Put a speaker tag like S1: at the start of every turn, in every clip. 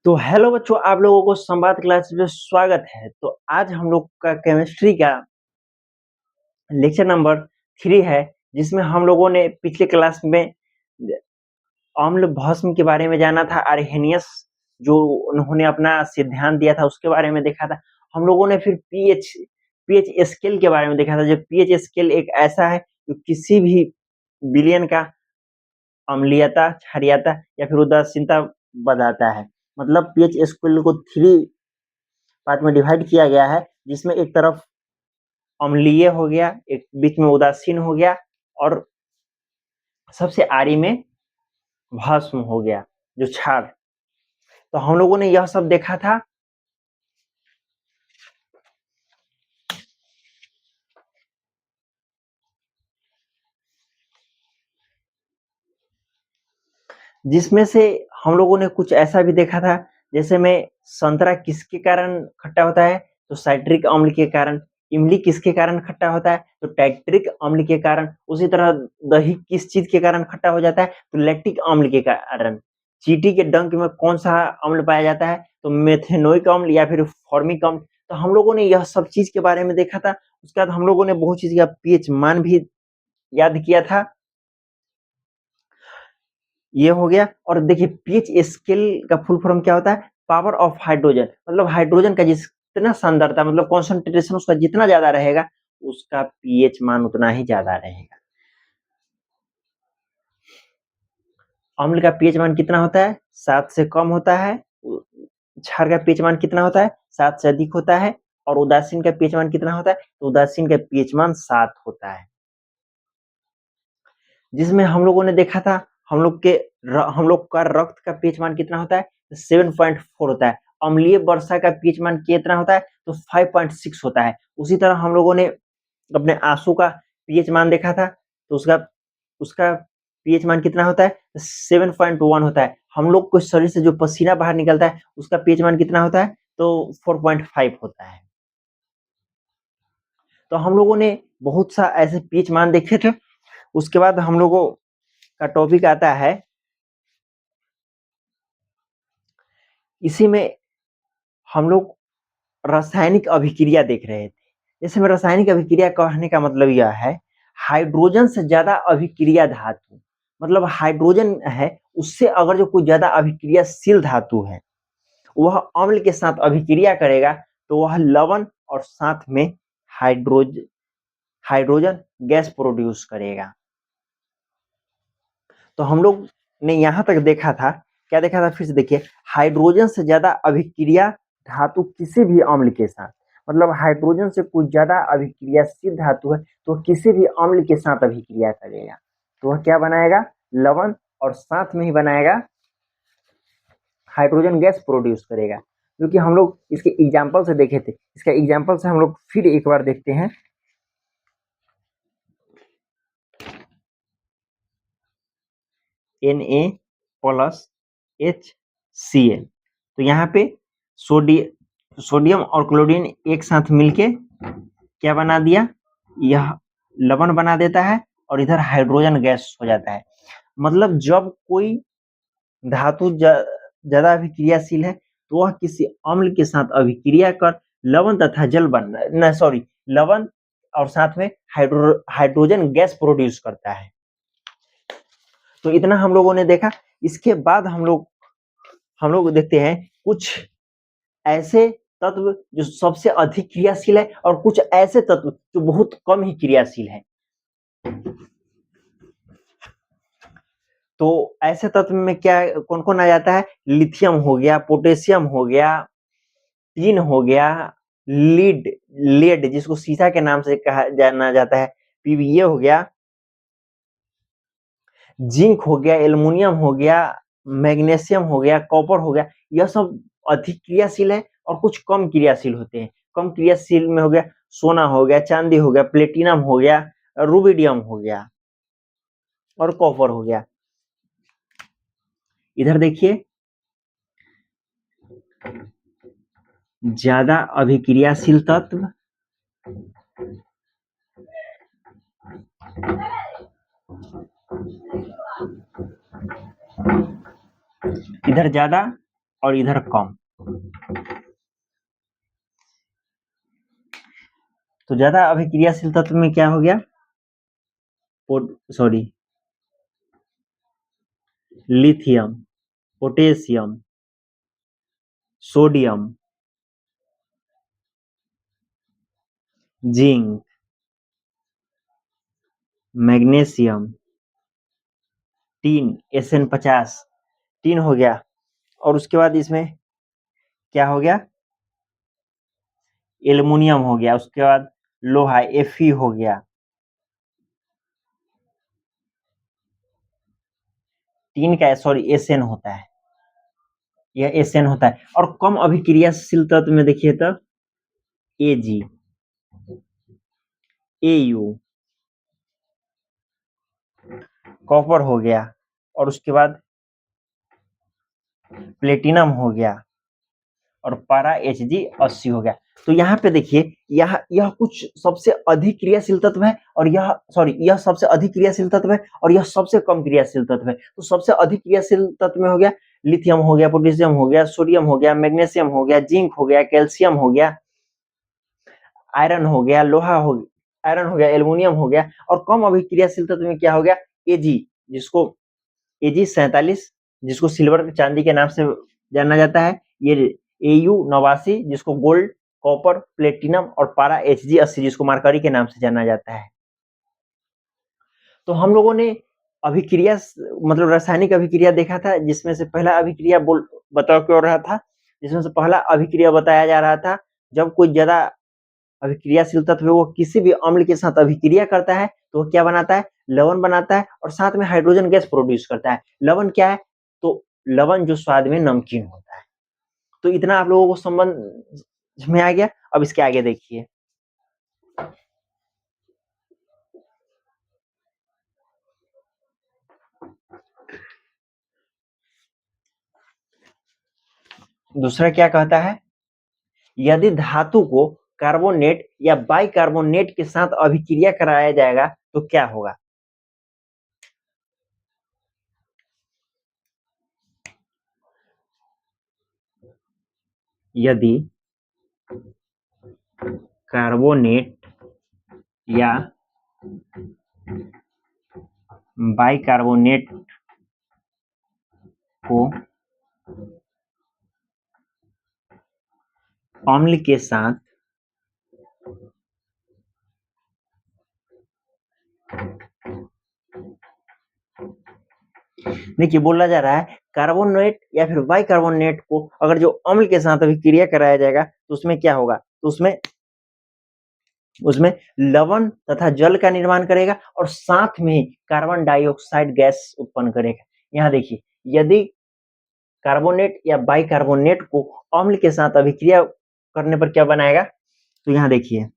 S1: तो हेलो बच्चों, आप लोगों को संवाद क्लास में स्वागत है। तो आज हम लोग का केमिस्ट्री का लेक्चर नंबर 3 है, जिसमें हम लोगों ने पिछले क्लास में अम्ल भस्म के बारे में जाना था। आर्हेनियस जो उन्होंने अपना सिद्धांत दिया था उसके बारे में देखा था। हम लोगों ने फिर पीएच स्केल के बारे में देखा था। जो पीएच स्केल एक ऐसा है जो किसी भी विलयन का अम्लीयता, क्षारीयता या फिर उदासीनता बताता है। मतलब पीएच स्केल को 3 पार्ट में डिवाइड किया गया है, जिसमें एक तरफ अम्लीय हो गया, एक बीच में उदासीन हो गया और सबसे आरी में भस्म हो गया, जो क्षार। तो हम लोगों ने यह सब देखा था। जिसमें से हम लोगों ने कुछ ऐसा भी देखा था, जैसे में संतरा किसके कारण खट्टा होता है, तो साइट्रिक अम्ल के कारण। इमली किसके कारण खट्टा होता है, तो टैक्ट्रिक अम्ल के कारण। उसी तरह दही किस चीज के कारण खट्टा हो जाता है, तो लैक्टिक अम्ल के कारण। चींटी के डंक में कौन सा अम्ल पाया जाता है, तो मेथेनोइक अम्ल या फिर फॉर्मिक अम्ल। तो हम लोगों ने यह सब चीज के बारे में देखा था। उसके बाद हम लोगों ने बहुत चीज का पीएच मान भी याद किया था। ये हो गया। और देखिए पीएच स्केल का फुल फॉर्म क्या होता है, पावर ऑफ हाइड्रोजन। मतलब हाइड्रोजन का जितना सांद्रता, मतलब कॉन्सेंट्रेशन उसका जितना ज्यादा रहेगा, उसका पीएच मान उतना ही ज्यादा रहेगा। अम्ल का पीएच मान कितना होता है, 7 से कम होता है। क्षार का पीएच मान कितना होता है, 7 से अधिक होता है। और उदासीन का पीएच मान कितना होता है, तो उदासीन का पीएच मान 7 होता है। जिसमें हम लोगों ने देखा था, हम लोग का रक्त का पीएच मान कितना होता है, 7.4 होता है। अम्लीय वर्षा का पीएच मान कितना होता है, तो 5.6 होता है। उसी तरह हम लोगों ने अपने आंसू का पीएच मान देखा था, तो उसका पीएच मान कितना होता है, 7.1 होता है। हम लोग को शरीर से जो पसीना बाहर निकलता है, उसका पीएच मान कितना होता है, तो 4.5 होता है। तो हम लोगों ने बहुत सा ऐसे पीएच मान देखे थे। उसके बाद हम लोगों का टॉपिक आता है, इसी में हम लोग रासायनिक अभिक्रिया देख रहे थे। जैसे में रासायनिक अभिक्रिया कहने का मतलब यह है, हाइड्रोजन से ज्यादा अभिक्रिया धातु, मतलब हाइड्रोजन है उससे अगर जो कोई ज्यादा अभिक्रियाशील धातु है, वह अम्ल के साथ अभिक्रिया करेगा, तो वह लवण और साथ में हाइड्रोजन गैस प्रोड्यूस करेगा। तो हम लोग ने यहां तक देखा था, क्या देखा था, फिर से देखिए। हाइड्रोजन से ज्यादा अभिक्रिया धातु किसी भी अम्ल के साथ, मतलब हाइड्रोजन से कुछ ज्यादा अभिक्रियाशील धातु है, तो किसी भी अम्ल के साथ अभिक्रिया करेगा, तो वह क्या बनाएगा, लवण, और साथ में ही बनाएगा हाइड्रोजन गैस प्रोड्यूस करेगा। जो कि हम लोग इसके एग्जाम्पल से देखे थे। इसका एग्जाम्पल से हम लोग फिर एक बार देखते हैं। Na+HCl। तो यहाँ पे सोडियम और क्लोरीन एक साथ मिलके क्या बना दिया, यह लवण बना देता है, और इधर हाइड्रोजन गैस हो जाता है। मतलब जब कोई धातु ज्यादा अभिक्रियाशील है, तो वह किसी अम्ल के साथ अभिक्रिया कर लवण तथा जल लवण और साथ में हाइड्रोजन गैस प्रोड्यूस करता है। तो इतना हम लोगों ने देखा। इसके बाद हम लोग देखते हैं कुछ ऐसे तत्व जो सबसे अधिक क्रियाशील है, और कुछ ऐसे तत्व जो बहुत कम ही क्रियाशील है। तो ऐसे तत्व में क्या कौन कौन आ जाता है, लिथियम हो गया, पोटेशियम हो गया, टीन हो गया, लेड जिसको सीसा के नाम से कहा जाना जाता है, पीवीए हो गया, जिंक हो गया, एल्युमिनियम हो गया, मैग्नीशियम हो गया, कॉपर हो गया। यह सब अधिक क्रियाशील है और कुछ कम क्रियाशील होते हैं। कम क्रियाशील में हो गया सोना हो गया, चांदी हो गया, प्लेटिनम हो गया, रुबिडियम हो गया और कॉपर हो गया। इधर देखिए, ज्यादा अभिक्रियाशील तत्व, इधर ज्यादा और इधर कम। तो ज्यादा अभिक्रियाशील तत्व में क्या हो गया, sorry, lithium, potassium, sodium, zinc, magnesium, tin, SN50 tin हो गया। और उसके बाद इसमें क्या हो गया, एल्युमिनियम हो गया। उसके बाद लोहा, Fe हो गया। टीन का सॉरी SN होता है, यह SN होता है। और कम अभिक्रियाशील तत्व में देखिए तो Ag, Au, कॉपर हो गया। और उसके बाद प्लेटिनम हो गया और पारा Hg80 हो गया। तो यहाँ पे देखिए यह कुछ सबसे अधिक क्रियाशील तत्व है और यह सबसे अधिक क्रियाशील तत्व है और यह सबसे कम क्रियाशील तत्व है। तो सबसे अधिक क्रियाशील तत्व में हो गया लिथियम हो गया, पोटेशियम हो गया, सोडियम हो गया, मैग्नीशियम हो गया, जिंक हो गया, कैल्शियम हो गया, आयरन हो गया, लोहा हो गया, आयरन हो गया, एल्युमिनियम हो गया। और कम अभिक्रियाशील तत्व में क्या हो गया, Ag, जिसको Ag47, जिसको सिल्वर चांदी के नाम से जाना जाता है, ये Au89, जिसको गोल्ड, कॉपर, प्लेटिनम और पारा Hg80, जिसको मरकरी के नाम से जाना जाता है। तो हम लोगों ने अभिक्रिया मतलब रासायनिक अभिक्रिया देखा था, जिसमें से पहला अभिक्रिया बताओ क्यों रहा था, जिसमें से पहला अभिक्रिया बताया जा रहा था जब कोई ज्यादा अभिक्रियाशील तत्व वो किसी भी अम्ल के साथ अभिक्रिया करता है तो वो क्या बनाता है, लवण बनाता है और साथ में हाइड्रोजन गैस प्रोड्यूस करता है। लवण क्या है, तो लवण जो स्वाद में नमकीन होता है। तो इतना आप लोगों को संबंध में आ गया। अब इसके आगे देखिए, दूसरा क्या कहता है, यदि धातु को कार्बोनेट या बाइकार्बोनेट के साथ अभिक्रिया कराया जाएगा तो क्या होगा। यदि कार्बोनेट या बाइकार्बोनेट को अम्ल के साथ देखिए बोला जा रहा है कार्बोनेट या फिर बाइकार्बोनेट को अगर जो अम्ल के साथ अभिक्रिया कराया जाएगा तो उसमें क्या होगा, तो उसमें लवण तथा जल का निर्माण करेगा और साथ में कार्बन डाइऑक्साइड गैस उत्पन्न करेगा। यहाँ देखिए, यदि कार्बोनेट या बाइकार्बोनेट को अम्ल के साथ अभिक्रिया करने पर क्या बनाएगा, तो यहाँ देखिए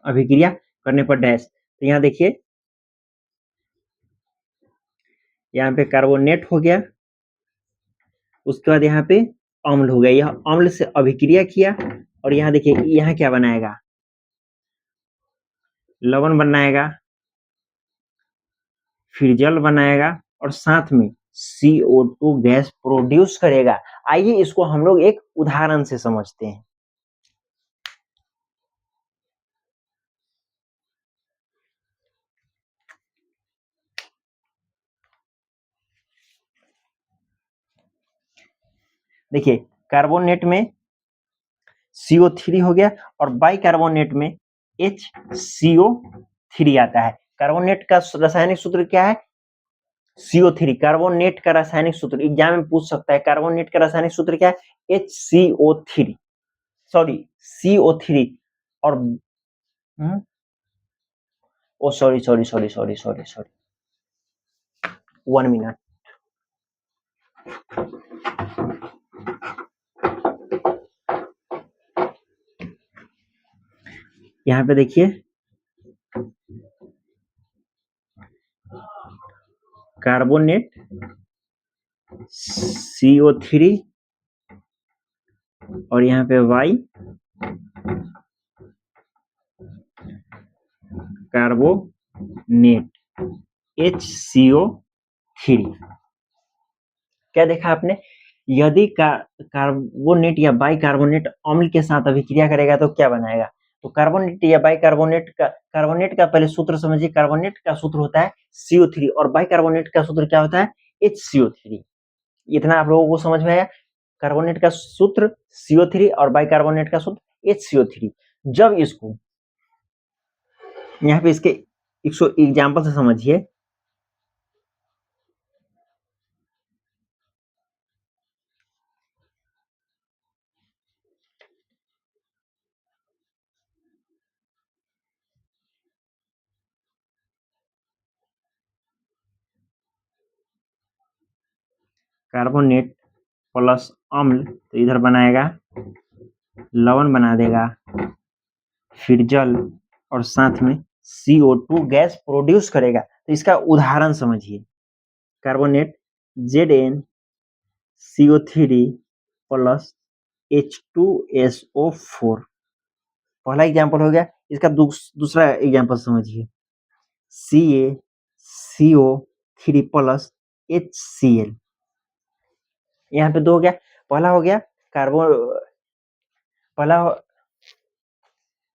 S1: अभिक्रिया करने पर डैश, तो यहाँ देखिए यहाँ पे कार्बोनेट हो गया, उसके बाद यहाँ पे अम्ल हो गया, यह अम्ल से अभिक्रिया किया और यहाँ देखिए यहाँ क्या बनाएगा, लवण बनाएगा, फिर जल बनाएगा और साथ में CO2 गैस प्रोड्यूस करेगा। आइए इसको हम लोग एक उदाहरण से समझते हैं। देखिए कार्बोनेट में CO3 हो गया और बाइकार्बोनेट में HCO3 आता है। कार्बोनेट का रासायनिक सूत्र क्या है, CO3। कार्बोनेट का रासायनिक सूत्र एग्जाम में पूछ सकता है, कार्बोनेट का रासायनिक सूत्र क्या है, HCO3, सॉरी CO3। और oh sorry sorry sorry sorry sorry sorry 1 minute, यहाँ पे देखिए कार्बोनेट CO3 और यहाँ पे Y कार्बोनेट HCO3। क्या देखा आपने? यदि कार्बोनेट या बाइकार्बोनेट अम्ल के साथ अभिक्रिया करेगा तो क्या बनाएगा? तो कार्बोनेट या कार्बोनेट का पहले सूत्र समझिए। कार्बोनेट का सूत्र होता है CO3 और बाइकार्बोनेट का सूत्र क्या होता है? HCO3। इतना आप लोगों को समझ में आया? कार्बोनेट का सूत्र CO3 और बाइकार्बोनेट का सूत्र HCO3। जब इसको यहाँ पे इसके एग्जाम्पल से समझिए। कार्बोनेट प्लस अम्ल तो इधर बनाएगा लवण बना देगा, फिर जल और साथ में CO2 गैस प्रोड्यूस करेगा। तो इसका उदाहरण समझिए। कार्बोनेट ZnCO3 प्लस H2SO4 पहला एग्जाम्पल हो गया। इसका दूसरा एग्जाम्पल समझिए। CaCO3 plus HCl। यहाँ पे दो हो गया। पहला हो गया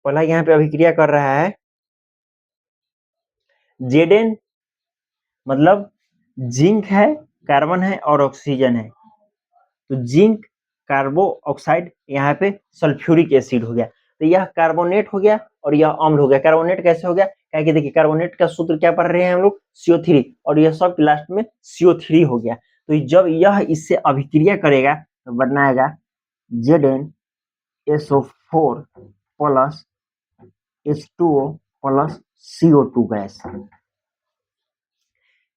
S1: पहला यहाँ पे अभिक्रिया कर रहा है Zn, मतलब जिंक है, कार्बन है और ऑक्सीजन है। तो जिंक कार्बो ऑक्साइड यहाँ पे सल्फ्यूरिक एसिड हो गया। तो यह कार्बोनेट हो गया और यह अम्ल हो गया। कार्बोनेट कैसे हो गया? क्या कि देखिए कार्बोनेट का सूत्र क्या पढ़ रहे हैं हम लोग? CO3 और यह सब लास्ट में CO3 हो गया। तो जब यह इससे अभिक्रिया करेगा तो बनाएगा ZnSO4 plus H2O plus CO2 gas.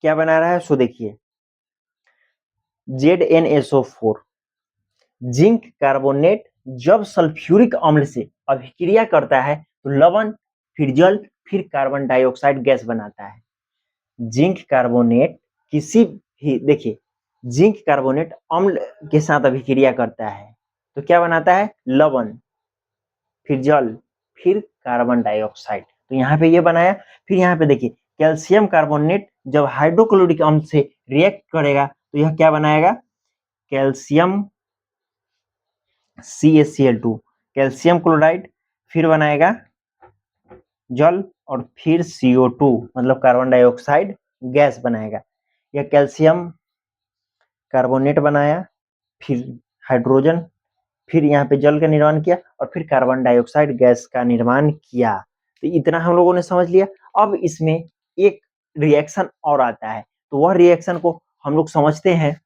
S1: क्या बना रहा है सो देखिए। ZnSO4 जिंक कार्बोनेट जब सल्फ्यूरिक अम्ल से अभिक्रिया करता है तो लवण, फिर जल, फिर कार्बन डाइऑक्साइड गैस बनाता है। जिंक कार्बोनेट किसी भी देखिए जिंक कार्बोनेट अम्ल के साथ अभिक्रिया करता है तो क्या बनाता है? लवण, फिर जल, फिर कार्बन डाइऑक्साइड। तो यहाँ पे ये बनाया। फिर यहाँ पे देखिए कैल्शियम कार्बोनेट जब हाइड्रोक्लोरिक अम्ल से रिएक्ट करेगा तो यह क्या बनाएगा? कैल्शियम CaCl2 कैल्शियम क्लोराइड, फिर बनाएगा जल और फिर CO2 मतलब कार्बन डाइऑक्साइड गैस बनाएगा। यह कैल्शियम कार्बोनेट बनाया, फिर हाइड्रोजन, फिर यहाँ पे जल का निर्माण किया और फिर कार्बन डाइऑक्साइड गैस का निर्माण किया। तो इतना हम लोगों ने समझ लिया। अब इसमें एक रिएक्शन और आता है तो वह रिएक्शन को हम लोग समझते हैं।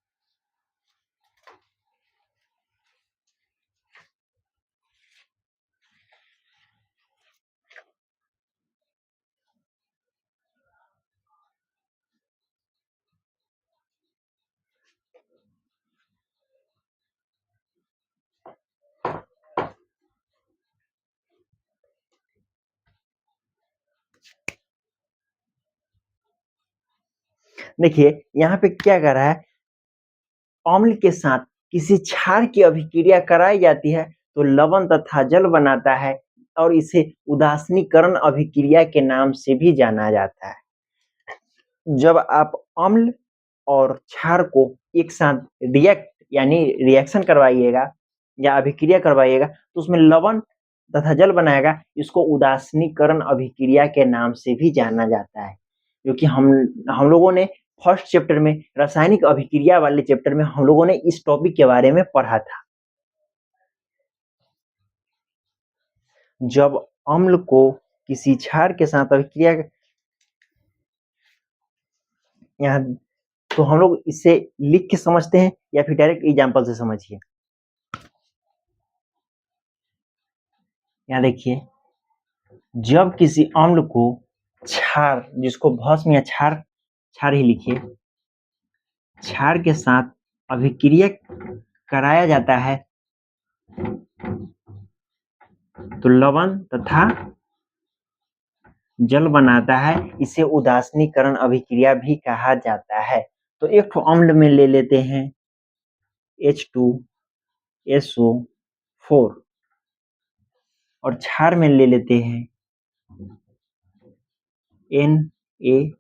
S1: देखिए यहाँ पे क्या कर रहा है, अम्ल के साथ किसी क्षार की अभिक्रिया कराई जाती है तो लवण तथा जल बनाता है और इसे उदासीनीकरण अभिक्रिया के नाम से भी जाना जाता है। जब आप अम्ल और क्षार को एक साथ रिएक्शन करवाइएगा या अभिक्रिया करवाइएगा तो उसमें लवण तथा जल बनाएगा। इसको उदासीनीकरण अभिक्रिया के नाम से भी जाना जाता है। क्योंकि हम लोगों ने फर्स्ट चैप्टर में रासायनिक अभिक्रिया वाले चैप्टर में हम लोगों ने इस टॉपिक के बारे में पढ़ा था। जब अम्ल को किसी क्षार के साथ अभिक्रिया यहाँ तो हम लोग इसे लिख के समझते हैं या फिर डायरेक्ट एग्जाम्पल से समझिए। यहाँ देखिए जब किसी अम्ल को क्षार, जिसको भस्म या क्षार ही लिखिए, क्षार के साथ अभिक्रिया कराया जाता है तो लवण तथा जल बनाता है। इसे उदासीनीकरण अभिक्रिया भी कहा जाता है। तो एक ठो अम्ल में ले लेते हैं H2SO4 और क्षार में ले लेते हैं NaOH।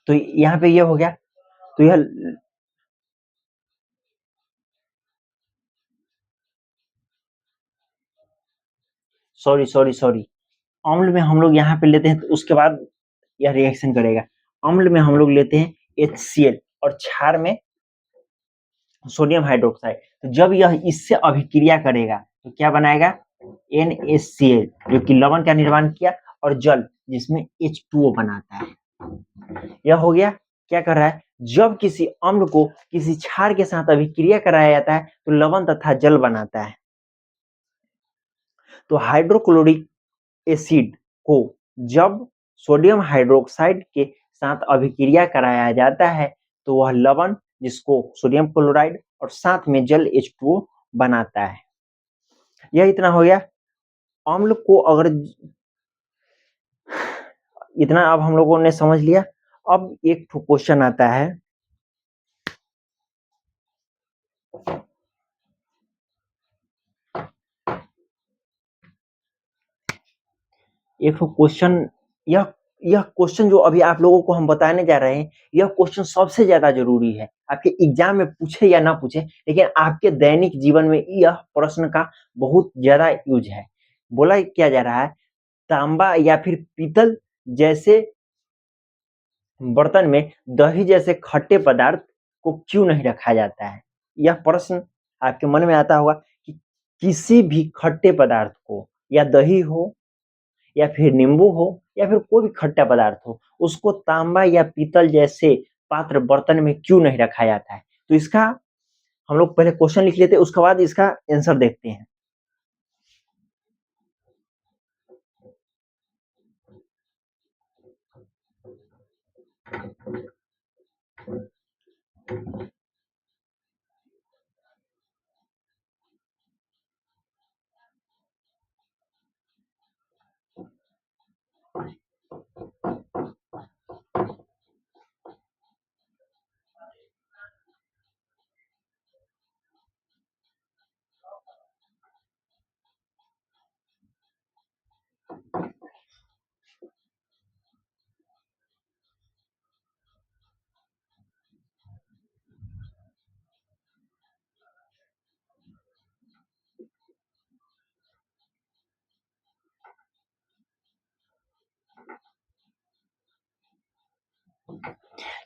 S1: तो यहाँ पे ये हो गया। तो यह सॉरी, अम्ल में हम लोग यहाँ पे लेते हैं तो उसके बाद यह रिएक्शन करेगा। अम्ल में हम लोग लेते हैं HCl और क्षार में सोडियम हाइड्रोक्साइड। तो जब यह इससे अभिक्रिया करेगा तो क्या बनाएगा? NaCl, जो कि लवण का निर्माण किया, और जल जिसमें H2O बनाता है। यह हो गया। क्या कर रहा है? जब किसी अम्ल को किसी क्षार के साथ अभिक्रिया कराया जाता है तो लवण तथा जल बनाता है। तो हाइड्रोक्लोरिक एसिड को जब सोडियम हाइड्रोक्साइड के साथ अभिक्रिया कराया जाता है तो वह लवण, जिसको सोडियम क्लोराइड, और साथ में जल H2O बनाता है। यह इतना हो गया। अम्ल को अगर इतना अब हम लोगों ने समझ लिया। अब एक क्वेश्चन आता है, एक क्वेश्चन, यह क्वेश्चन जो अभी आप लोगों को हम बताने जा रहे हैं, यह क्वेश्चन सबसे ज्यादा जरूरी है। आपके एग्जाम में पूछे या ना पूछे, लेकिन आपके दैनिक जीवन में यह प्रश्न का बहुत ज्यादा यूज है। बोला क्या जा रहा है? तांबा या फिर पीतल जैसे बर्तन में दही जैसे खट्टे पदार्थ को क्यों नहीं रखा जाता है? यह प्रश्न आपके मन में आता होगा कि किसी भी खट्टे पदार्थ को, या दही हो, या फिर नींबू हो, या फिर कोई भी खट्टा पदार्थ हो, उसको तांबा या पीतल जैसे पात्र बर्तन में क्यों नहीं रखा जाता है? तो इसका हम लोग पहले क्वेश्चन लिख लेते हैं, उसके बाद इसका आंसर देखते हैं।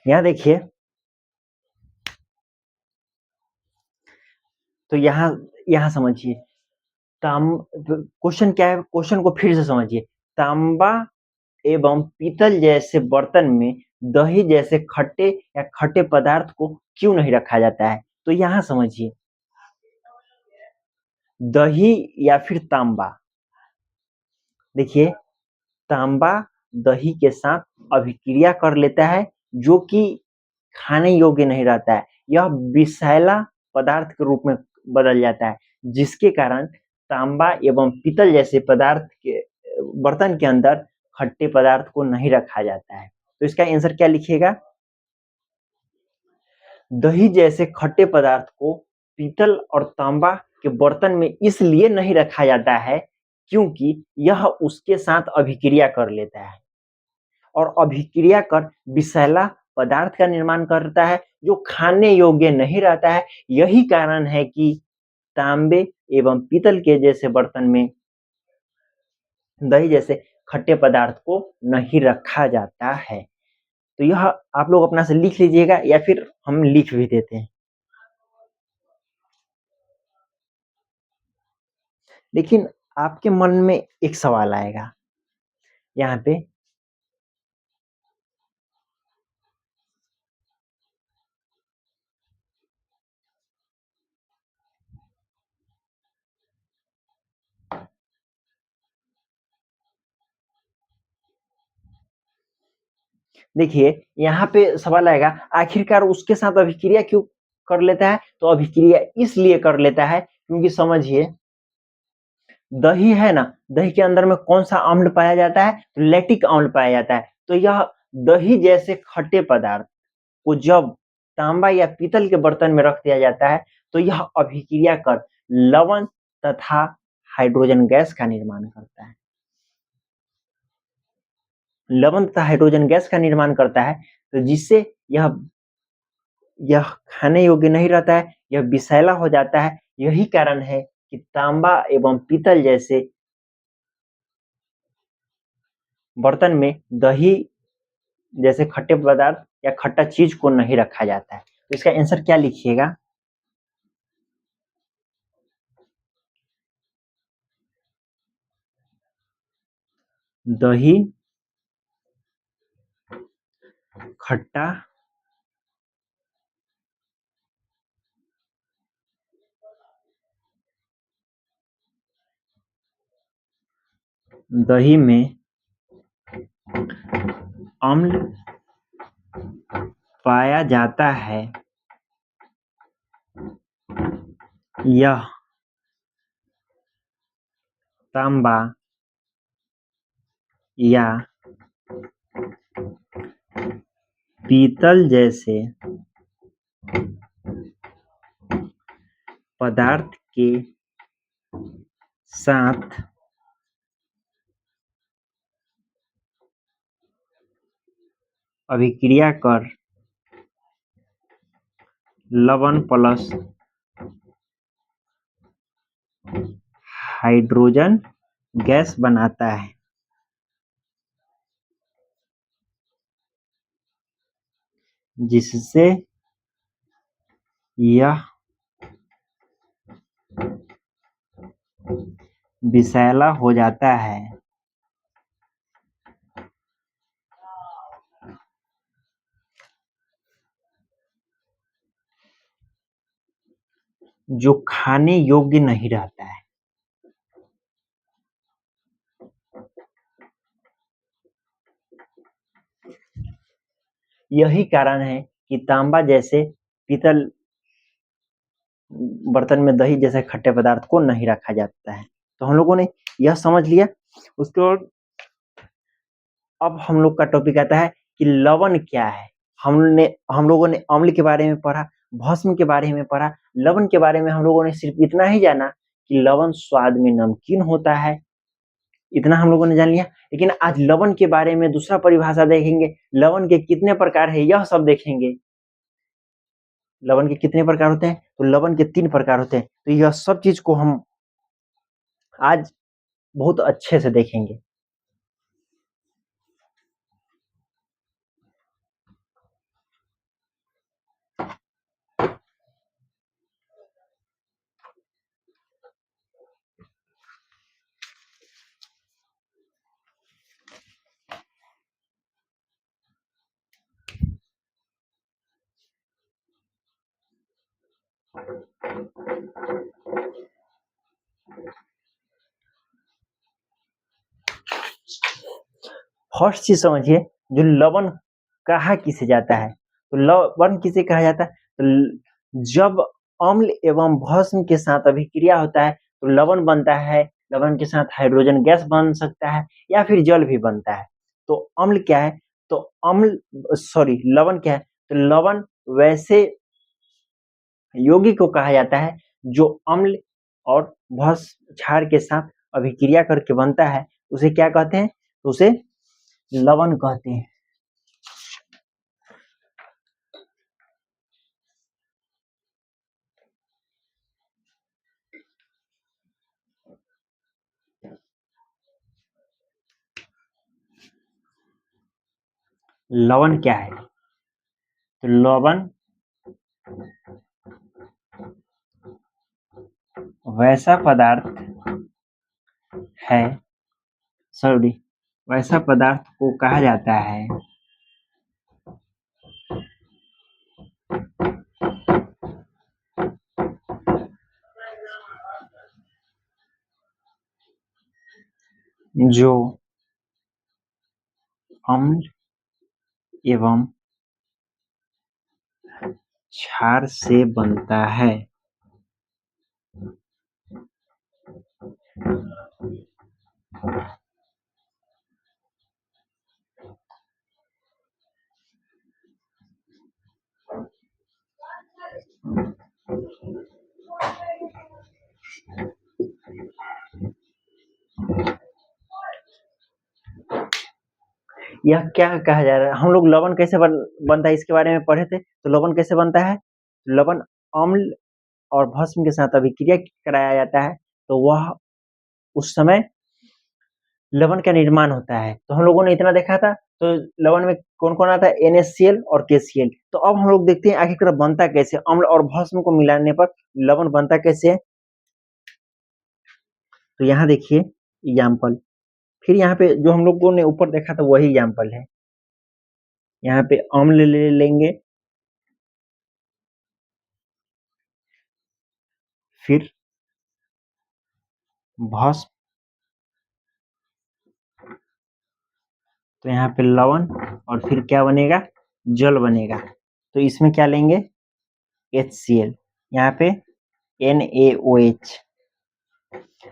S1: यहाँ देखिए, तो यहाँ समझिए। क्वेश्चन क्या है? क्वेश्चन को फिर से समझिए। तांबा एवं पीतल जैसे बर्तन में दही जैसे खट्टे या खट्टे पदार्थ को क्यों नहीं रखा जाता है? तो यहाँ समझिए, दही या फिर तांबा, देखिए, तांबा दही के साथ अभिक्रिया कर लेता है, जो कि खाने योग्य नहीं रहता है। यह विषैला पदार्थ के रूप में बदल जाता है, जिसके कारण तांबा एवं पीतल जैसे पदार्थ के बर्तन के अंदर खट्टे पदार्थ को नहीं रखा जाता है। तो इसका आंसर क्या लिखिएगा? दही जैसे खट्टे पदार्थ को पीतल और तांबा के बर्तन में इसलिए नहीं रखा जाता है क्योंकि यह उसके साथ अभिक्रिया कर लेता है, और अभिक्रिया कर विषैला पदार्थ का निर्माण करता है, जो खाने योग्य नहीं रहता है। यही कारण है कि तांबे एवं पीतल के जैसे बर्तन में दही जैसे खट्टे पदार्थ को नहीं रखा जाता है। तो यह आप लोग अपना से लिख लीजिएगा, या फिर हम लिख भी देते हैं। लेकिन आपके मन में एक सवाल आएगा यहाँ पे, देखिए यहाँ पे सवाल आएगा, आखिरकार उसके साथ अभिक्रिया क्यों कर लेता है? तो अभिक्रिया इसलिए कर लेता है क्योंकि समझिए, दही है ना, दही के अंदर में कौन सा अम्ल पाया जाता है? तो लैक्टिक अम्ल पाया जाता है। तो यह दही जैसे खट्टे पदार्थ को जब तांबा या पीतल के बर्तन में रख दिया जाता है तो यह अभिक्रिया कर लवण तथा हाइड्रोजन गैस का निर्माण करता है। लवण तथा हाइड्रोजन गैस का निर्माण करता है, तो जिससे यह खाने योग्य नहीं रहता है, यह विषैला हो जाता है। यही कारण है कि तांबा एवं पीतल जैसे बर्तन में दही जैसे खट्टे पदार्थ या खट्टा चीज को नहीं रखा जाता है। तो इसका आंसर क्या लिखिएगा? दही, खट्टा, दही में अम्ल पाया जाता है, यह तांबा या पीतल जैसे पदार्थ के साथ अभिक्रिया कर लवण प्लस हाइड्रोजन गैस बनाता है, जिससे यह विषैला हो जाता है। जो खाने योग्य नहीं रहता है। यही कारण है कि तांबा जैसे पीतल बर्तन में दही जैसे खट्टे पदार्थ को नहीं रखा जाता है। तो हम लोगों ने यह समझ लिया। उसके बाद अब हम लोग का टॉपिक आता है कि लवण क्या है। हम लोगों ने अम्ल के बारे में पढ़ा, भस्म के बारे में पढ़ा, लवण के बारे में हम लोगों ने सिर्फ इतना ही जाना कि लवण स्वाद में नमकीन होता है। इतना हम लोगों ने जान लिया। लेकिन आज लवण के बारे में दूसरा परिभाषा देखेंगे, लवण के कितने प्रकार है यह सब देखेंगे। लवण के कितने प्रकार होते हैं? तो लवण के 3 प्रकार होते हैं। तो यह सब चीज को हम आज बहुत अच्छे से देखेंगे। फर्स्ट चीज समझिए, जो लवण कहा किसे जाता है। तो लवण किसे कहा जाता है? तो जब अम्ल एवं भस्म के साथ अभिक्रिया होता है तो लवण बनता है। लवण के साथ हाइड्रोजन गैस बन सकता है या फिर जल भी बनता है। तो अम्ल क्या है? तो लवण क्या है? तो लवण वैसे यौगिक को कहा जाता है जो अम्ल और भस्म क्षार के साथ अभिक्रिया करके बनता है। उसे क्या कहते हैं? तो उसे लवण कहते हैं। लवण क्या है? तो लवण वैसा पदार्थ है, वैसा पदार्थ को कहा जाता है जो अम्ल एवं क्षार से बनता है। यह क्या कहा जा रहा है? हम लोग लवण कैसे बनता है इसके बारे में पढ़े थे। तो लवण कैसे बनता है? लवण अम्ल और भस्म के साथ अभिक्रिया कराया जाता है, तो वह उस समय लवण का निर्माण होता है। तो हम लोगों ने इतना देखा था। तो लवण में कौन कौन आता है? NaCl और KCl। तो अब हम लोग देखते हैं आखिरकार बनता कैसे, अम्ल और भस्म को मिलाने पर लवण बनता कैसे है। तो यहाँ देखिए एग्जाम्पल, फिर यहाँ पे जो हम लोगों ने ऊपर देखा था वही एग्जाम्पल है। यहाँ पे अम्ल ले लेंगे, फिर भस्म, तो यहाँ पे लवण, और फिर क्या बनेगा? जल बनेगा। तो इसमें क्या लेंगे? HCl, यहाँ पे NaOH।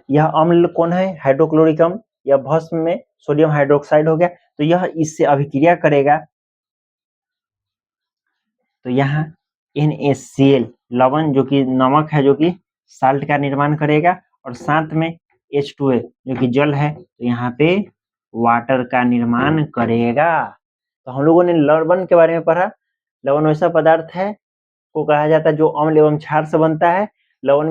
S1: यह अम्ल कौन है? हाइड्रोक्लोरिक अम्ल। यह भस्म में सोडियम हाइड्रोक्साइड हो गया। तो यह इससे अभिक्रिया करेगा, तो यहाँ NaCl लवण जो कि नमक है, जो कि साल्ट का निर्माण करेगा, और साथ में H2A जो कि जल है, तो यहाँ पे वाटर का निर्माण करेगा। तो हम लोगों ने लवण के बारे में पढ़ा। लवण वैसा पदार्थ है को कहा जाता है जो अम्ल एवं क्षार से बनता है। लवण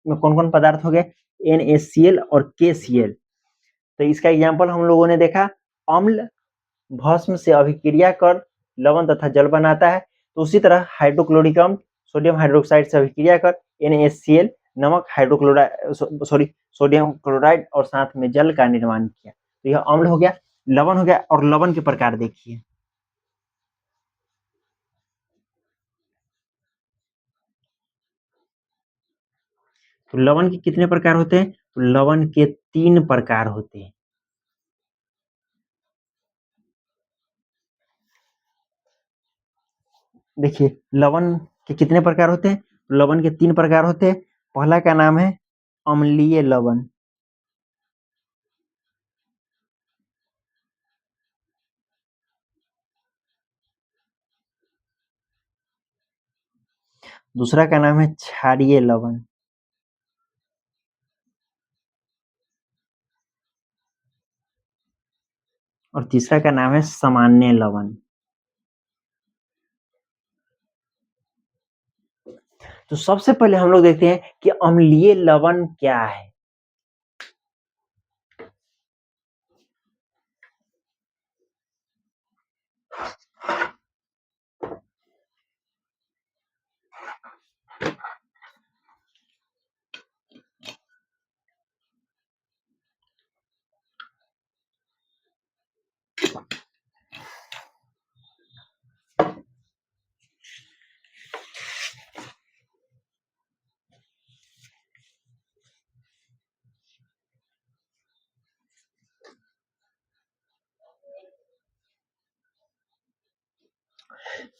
S1: में कौन कौन पदार्थ हो गए? NaCl और KCl। तो इसका एग्जाम्पल हम लोगों ने देखा, अम्ल भस्म से अभिक्रिया कर लवण तथा जल बनाता है। तो उसी तरह हाइड्रोक्लोरिक अम्ल सोडियम हाइड्रोक्साइड से अभिक्रिया कर NaCl नमक हाइड्रोक्लोराइड सोडियम क्लोराइड और साथ में जल का निर्माण किया। तो यह अम्ल हो गया, लवण हो गया। और लवण के प्रकार देखिए, तो लवण के कितने प्रकार होते हैं? तो लवण के 3 प्रकार होते हैं। देखिए लवण के कितने प्रकार होते हैं? लवण के 3 प्रकार होते हैं। पहला का नाम है अम्लीय लवण, दूसरा का नाम है क्षारीय लवण, और तीसरा का नाम है सामान्य लवण। तो सबसे पहले हम लोग देखते हैं कि अम्लीय लवण क्या है।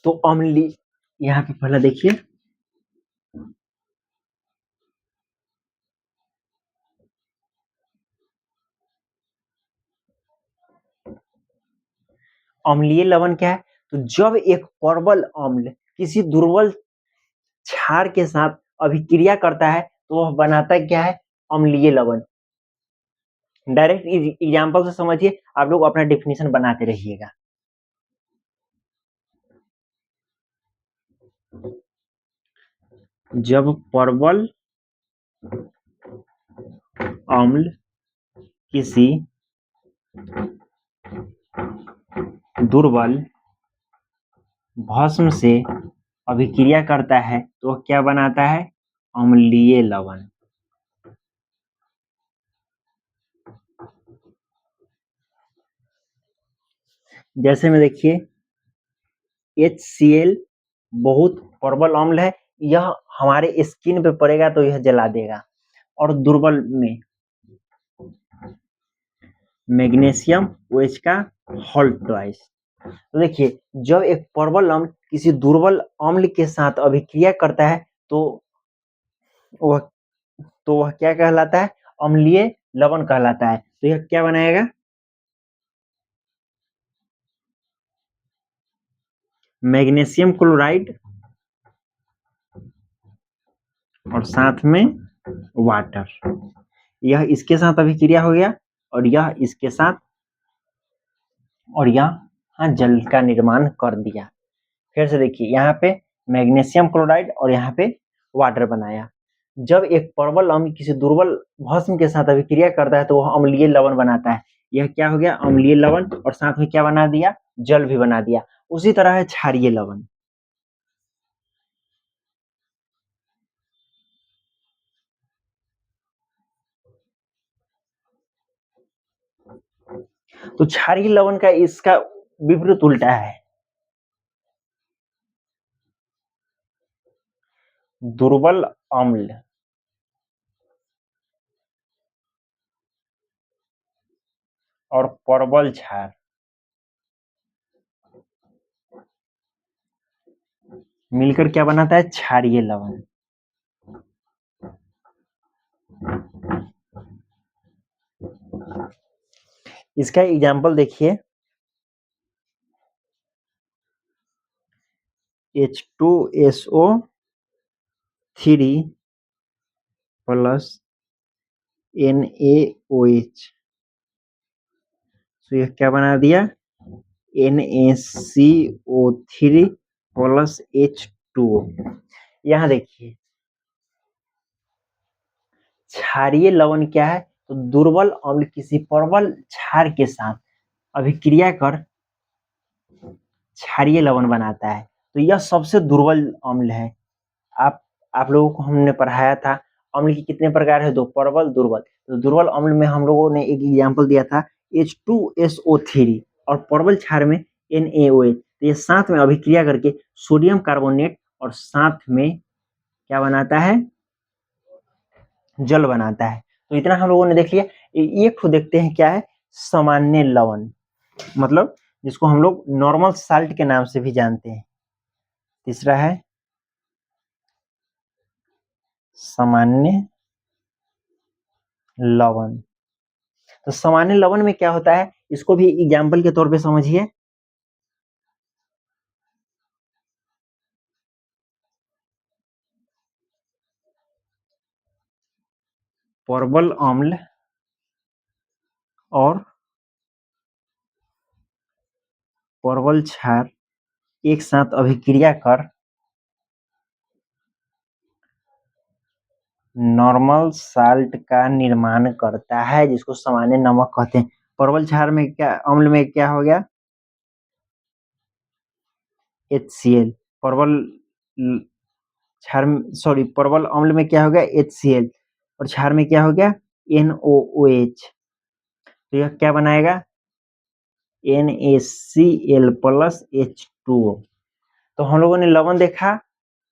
S1: तो अम्लीय, यहाँ पे पहला देखिए, अम्लीय लवण क्या है? तो जब एक प्रबल अम्ल किसी दुर्बल क्षार के साथ अभिक्रिया करता है तो वह बनाता क्या है? अम्लीय लवण। डायरेक्ट एग्जाम्पल से समझिए, आप लोग अपना डेफिनेशन बनाते रहिएगा। जब प्रबल अम्ल किसी दुर्बल भस्म से अभिक्रिया करता है तो वह क्या बनाता है? अम्लीय लवण। जैसे में देखिए HCl बहुत प्रबल अम्ल है, यह हमारे स्किन पे पड़ेगा तो यह जला देगा। और दुर्बल में मैग्नीशियम OH का होल ट्वाइस। तो देखिए जब एक प्रबल अम्ल किसी दुर्बल अम्ल के साथ अभिक्रिया करता है तो वह क्या कहलाता है? अम्लीय लवण कहलाता है। तो यह क्या बनाएगा? मैग्नीशियम क्लोराइड और साथ में वाटर। यह इसके साथ अभिक्रिया हो गया और यह इसके साथ और यहाँ जल का निर्माण कर दिया। फिर से देखिए यहाँ पे मैग्नीशियम क्लोराइड और यहाँ पे वाटर बनाया। जब एक प्रबल अम्ल किसी दुर्बल भस्म के साथ अभिक्रिया करता है तो वह अम्लीय लवण बनाता है। यह क्या हो गया? अम्लीय लवण, और साथ में क्या बना दिया? जल भी बना दिया। उसी तरह है क्षारीय लवण। तो क्षारीय लवण का इसका विपरीत उल्टा है, दुर्बल अम्ल। और प्रबल क्षार मिलकर क्या बनाता है? क्षारीय लवण। इसका एग्जाम्पल देखिए, H2SO3 प्लस NaOH, तो यह क्या बना दिया? NaCO3 plus H2O। यहाँ देखिए क्षारीय लवण क्या है? तो दुर्बल अम्ल किसी प्रबल क्षार के साथ अभिक्रिया कर क्षारीय लवण बनाता है। तो यह सबसे दुर्बल अम्ल है। आप लोगों को हमने पढ़ाया था अम्ल के कितने प्रकार है? दो, प्रबल, दुर्बल। तो दुर्बल अम्ल में हम लोगों ने एक एग्जाम्पल दिया था H2SO3, और प्रबल क्षार में NaOH। तो ये साथ में अभिक्रिया करके सोडियम कार्बोनेट और साथ में क्या बनाता है? जल बनाता है। तो इतना हम लोगों ने देख लिया। एक तो देखते हैं क्या है? सामान्य लवण, मतलब जिसको हम लोग नॉर्मल साल्ट के नाम से भी जानते हैं। तीसरा है सामान्य लवण। तो सामान्य लवण में क्या होता है? इसको भी एग्जाम्पल के तौर पे समझिए। प्रबल अम्ल और प्रबल क्षार एक साथ अभिक्रिया कर नॉर्मल साल्ट का निर्माण करता है, जिसको सामान्य नमक कहते हैं। प्रबल क्षार में क्या, अम्ल में क्या हो गया? HCl। प्रबल क्षार, सॉरी, प्रबल अम्ल में क्या हो गया? HCl। और क्षार में क्या हो गया? NaOH। तो यह क्या बनाएगा? NaCl plus H2O। तो हम लोगों ने लवण देखा,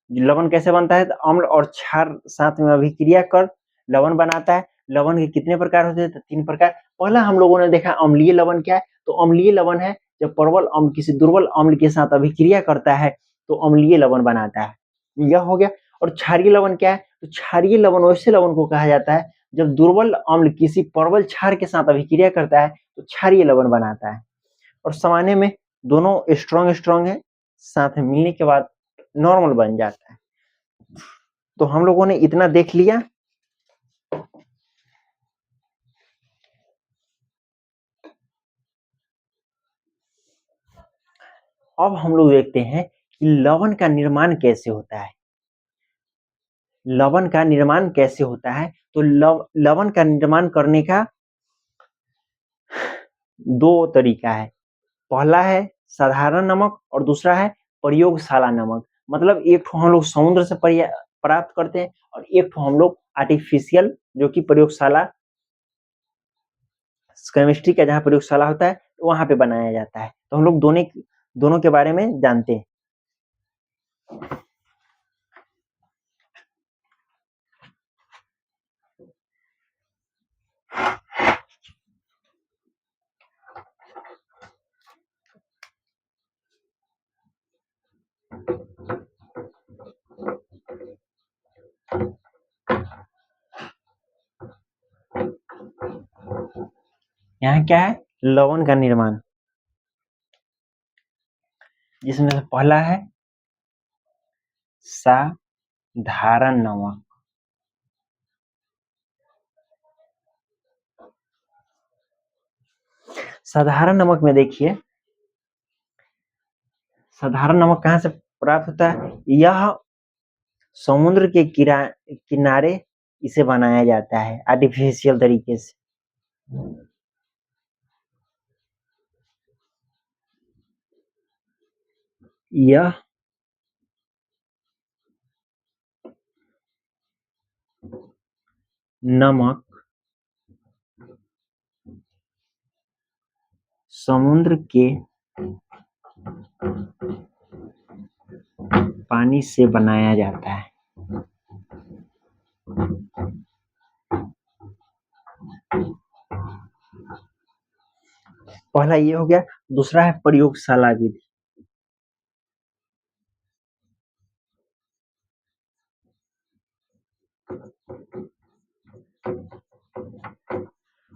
S1: लवण कैसे बनता है? तो अम्ल और क्षार साथ में अभिक्रिया कर लवण बनाता है। लवण के कितने प्रकार होते हैं? तो 3 प्रकार। पहला हम लोगों ने देखा अम्लीय लवण क्या है? तो अम्लीय लवण है जब प्रबल अम्ल किसी दुर्बल अम्ल के साथ अभिक्रिया करता है तो अम्लीय लवण बनाता है, यह हो गया। और क्षारीय लवण क्या है? तो क्षारीय लवण वैसे लवण को कहा जाता है जब दुर्बल अम्ल किसी प्रबल क्षार के साथ अभिक्रिया करता है तो क्षारीय लवण बनाता है। और सामान्य में दोनों स्ट्रॉन्ग स्ट्रॉन्ग है, साथ में मिलने के बाद नॉर्मल बन जाता है। तो हम लोगों ने इतना देख लिया। अब हम लोग देखते हैं कि लवण का निर्माण कैसे होता है। लवण का निर्माण कैसे होता है? तो लवण का निर्माण करने का 2 तरीका है। पहला है साधारण नमक और दूसरा है प्रयोगशाला नमक। मतलब एक ठो हम लोग समुद्र से प्राप्त करते हैं और एक ठो हम लोग आर्टिफिशियल, जो कि प्रयोगशाला, केमिस्ट्री का जहाँ प्रयोगशाला होता है तो वहां पे बनाया जाता है। तो हम लोग दोनों के बारे में जानते हैं। यहाँ क्या है? लवण का निर्माण, जिसमें से पहला है साधारण नमक। साधारण नमक में देखिए साधारण नमक कहाँ से प्राप्त होता है? यह समुद्र के किनारे इसे बनाया जाता है आर्टिफिशियल तरीके से। यह नमक समुद्र के पानी से बनाया जाता है। पहला ये हो गया। दूसरा है प्रयोगशाला विधि।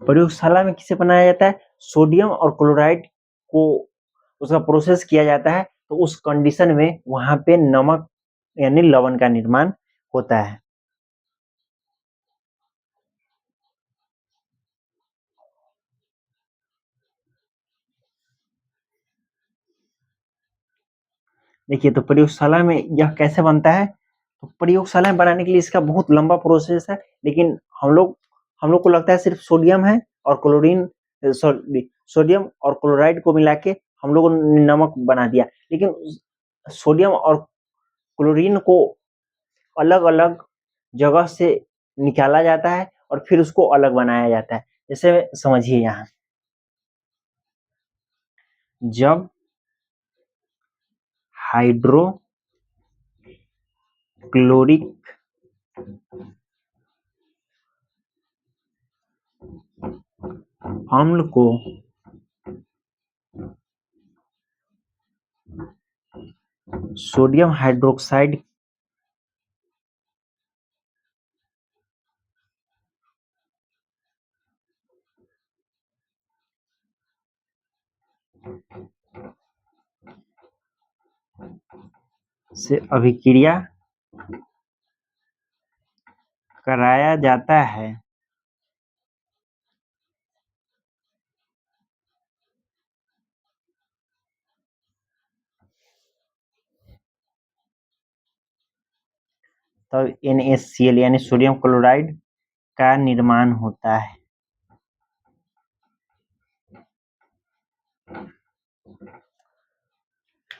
S1: प्रयोगशाला में किसे बनाया जाता है? सोडियम और क्लोराइड को उसका प्रोसेस किया जाता है, तो उस कंडीशन में वहां पे नमक यानी लवण का निर्माण होता है। देखिए, तो प्रयोगशाला में यह कैसे बनता है? तो प्रयोगशाला में बनाने के लिए इसका बहुत लंबा प्रोसेस है, लेकिन हम लोग को लगता है सिर्फ सोडियम है और सोडियम और क्लोराइड को मिला के हम लोगों ने नमक बना दिया, लेकिन सोडियम और क्लोरीन को अलग अलग जगह से निकाला जाता है और फिर उसको अलग बनाया जाता है। जैसे समझिए, यहाँ जब हाइड्रोक्लोरिक अम्ल को सोडियम हाइड्रोक्साइड से अभिक्रिया कराया जाता है, तब NaCl यानी सोडियम क्लोराइड का निर्माण होता है।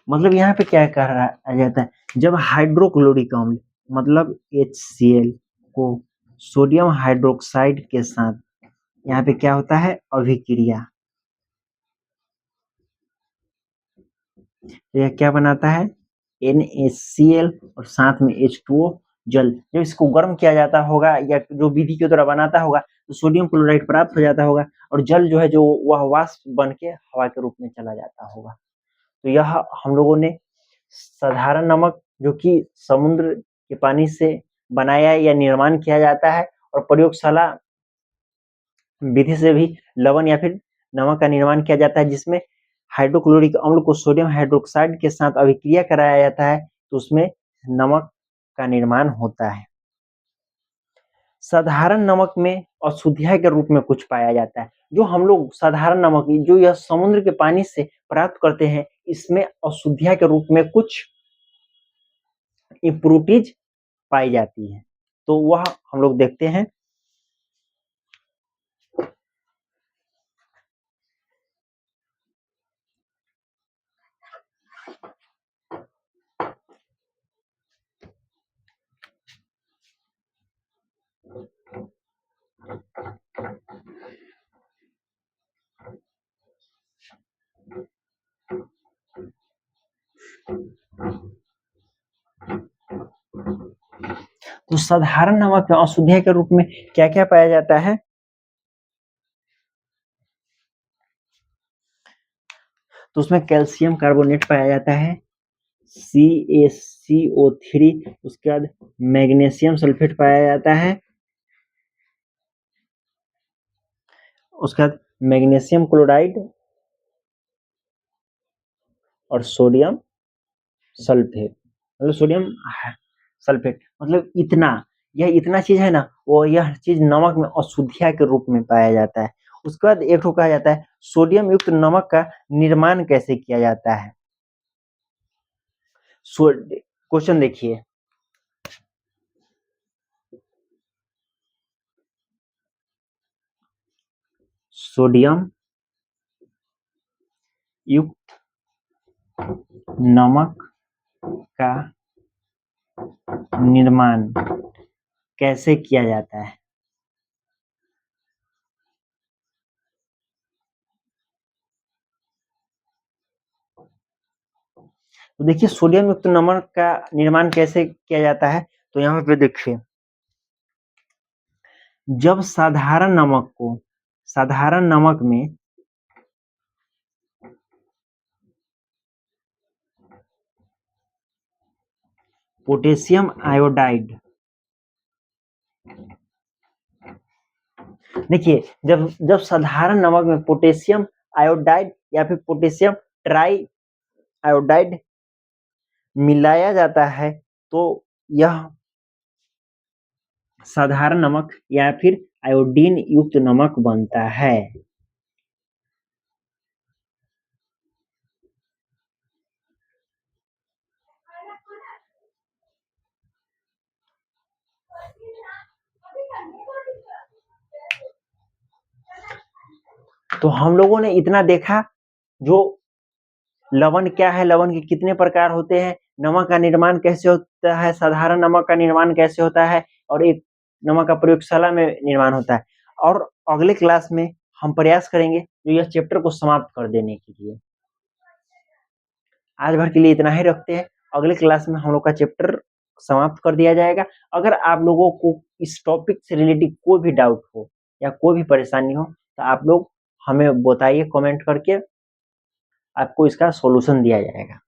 S1: मतलब यहाँ पे क्या कहा जाता है? जब हाइड्रोक्लोरिक अम्ल मतलब HCl को सोडियम हाइड्रोक्साइड के साथ यहाँ पे क्या होता है? अभिक्रिया। तो यह क्या बनाता है? NaCl और साथ में H2O जल। जब इसको गर्म किया जाता होगा या जो विधि के द्वारा बनाता होगा, तो सोडियम क्लोराइड प्राप्त हो जाता होगा और जल जो है जो वह वाष्प बन के हवा के रूप में चला जाता होगा। तो यह हम लोगों ने साधारण नमक जो कि समुद्र के पानी से बनाया या निर्माण किया जाता है, और प्रयोगशाला विधि से भी लवण या फिर नमक का निर्माण किया जाता है, जिसमें हाइड्रोक्लोरिक अम्ल को सोडियम हाइड्रोक्साइड के साथ अभिक्रिया कराया जाता है, तो उसमें नमक का निर्माण होता है। साधारण नमक में अशुद्धियाँ के रूप में कुछ पाया जाता है। जो हम लोग साधारण नमक जो यह समुद्र के पानी से प्राप्त करते हैं, इसमें अशुद्धियाँ के रूप में कुछ इम्प्रूरिटीज पाई जाती है, तो वह हम लोग देखते हैं। तो साधारण नमक में अशुद्धियाँ के रूप में क्या क्या पाया जाता है? तो उसमें कैल्शियम कार्बोनेट पाया जाता है, CaCO3, उसके बाद मैग्नीशियम सल्फेट पाया जाता है, उसके बाद मैग्नीशियम क्लोराइड और सोडियम सल्फेट। मतलब सोडियम सल्फेट मतलब यह इतना चीज है ना, वो यह चीज नमक में अशुद्धियाँ के रूप में पाया जाता है। उसके बाद एक कहा जाता है सोडियम युक्त नमक का निर्माण कैसे किया जाता है। क्वेश्चन देखिए, सोडियम युक्त नमक का निर्माण कैसे किया जाता है? तो देखिए सोडियम युक्त नमक का निर्माण कैसे किया जाता है, तो यहाँ पे देखिए, जब साधारण नमक में पोटेशियम आयोडाइड, देखिए जब साधारण नमक में पोटेशियम आयोडाइड या फिर पोटेशियम ट्राई आयोडाइड मिलाया जाता है तो यह साधारण नमक या फिर आयोडीन युक्त नमक बनता है। तो हम लोगों ने इतना देखा, जो लवण क्या है, लवण के कितने प्रकार होते हैं, नमक का निर्माण कैसे होता है, साधारण नमक का निर्माण कैसे होता है, और एक नमक का प्रयोगशाला में निर्माण होता है। और अगले क्लास में हम प्रयास करेंगे जो यह चैप्टर को समाप्त कर देने के लिए। आज भर के लिए इतना ही रखते हैं, अगले क्लास में हम लोग का चैप्टर समाप्त कर दिया जाएगा। अगर आप लोगों को इस टॉपिक से रिलेटेड कोई भी डाउट हो या कोई भी परेशानी हो तो आप लोग हमें बताइए कमेंट करके, आपको इसका सॉल्यूशन दिया जाएगा।